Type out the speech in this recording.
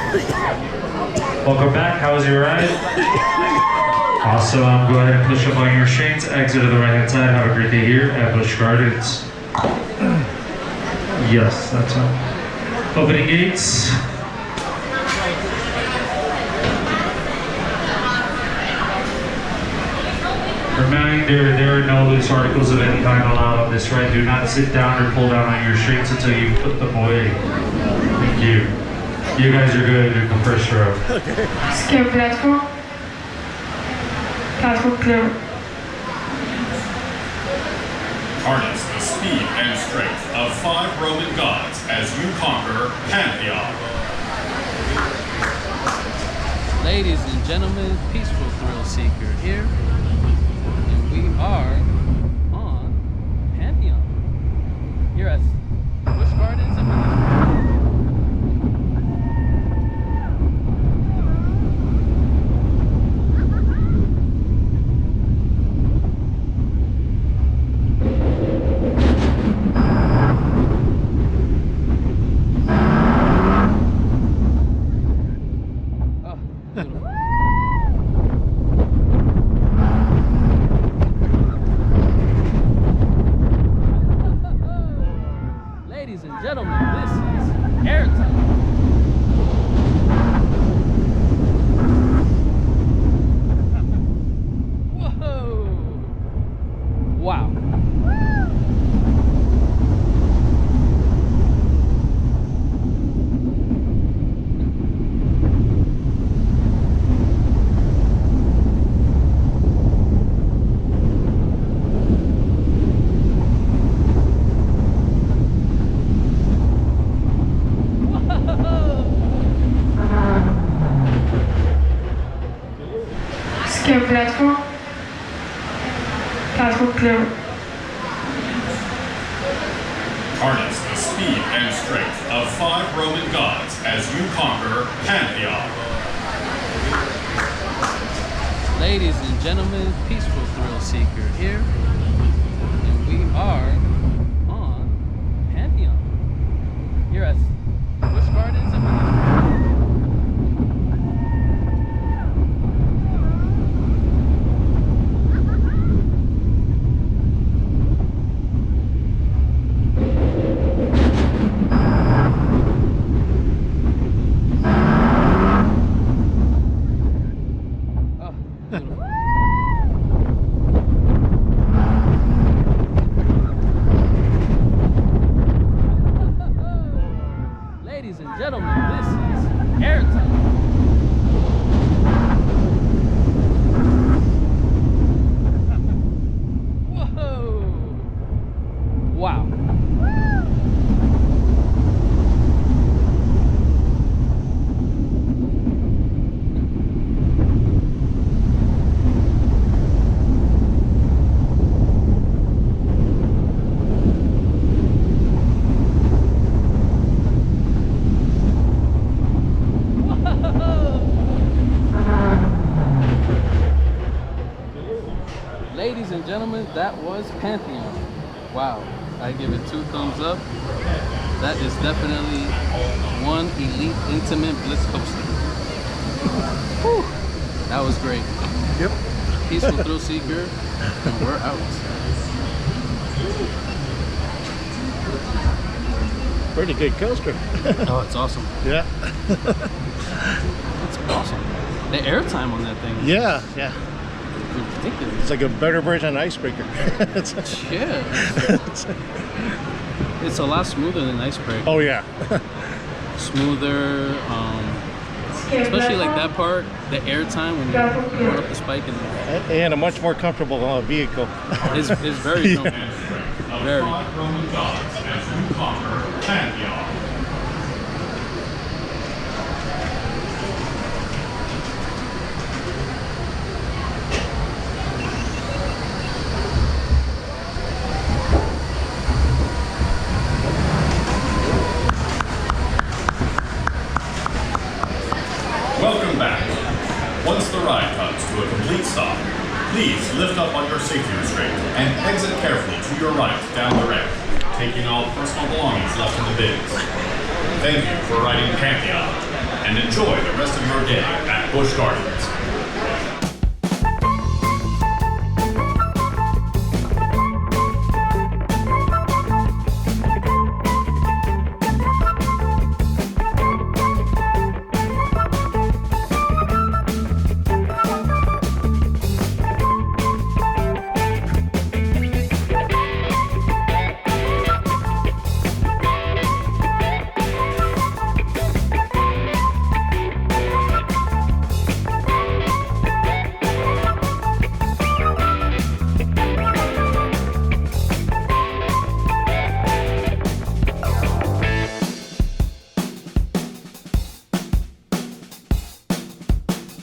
Welcome back. How was your ride? Awesome. Go ahead and push up on your restraints. Exit to the right hand side. Have a great day here at Busch Gardens. Yes, that's right. Opening gates. Reminder, there are no loose articles of any kind allowed on this ride. Do not sit down or pull down on your restraints until you put them away. Thank you. You guys are good in the first row. Okay. Scale platform. Platform clear. Harness the speed and strength of 5 Roman gods as you conquer Pantheon. Ladies and gentlemen, Peaceful Thrill Seeker here, and we are on Pantheon. Here at Busch Gardens and ladies and gentlemen, this is airtime. Whoa! Wow. Scale platform. Platform clear. Harness the speed and strength of 5 Roman gods as you conquer Pantheon. Ladies and gentlemen, Peaceful Thrill Seeker here, and we are on Pantheon. Here at Busch Gardens and ladies and gentlemen, this is airtime. Whoa! Wow. Ladies and gentlemen, that was Pantheon. Wow, I give it 2 thumbs up. That is definitely one elite intimate bliss coaster. Whew, that was great. Yep. Peaceful Thrill Seeker, and we're out. Pretty good coaster. Oh, it's awesome. Yeah. It's awesome. The airtime on that thing. Yeah, yeah. Ridiculous. It's like a better version of Icebreaker. Yeah. It's a lot smoother than Icebreaker. Oh yeah. Smoother, especially like that part, the airtime when you run up the spike And a much more comfortable vehicle. It's very comfortable. Very. 5 Roman gods as you conquer Pantheon. Welcome back. Once the ride comes to a complete stop, please lift up on your safety restraint and exit carefully to your right down the ramp, taking all personal belongings left in the bins. Thank you for riding Pantheon, and enjoy the rest of your day at Busch Gardens.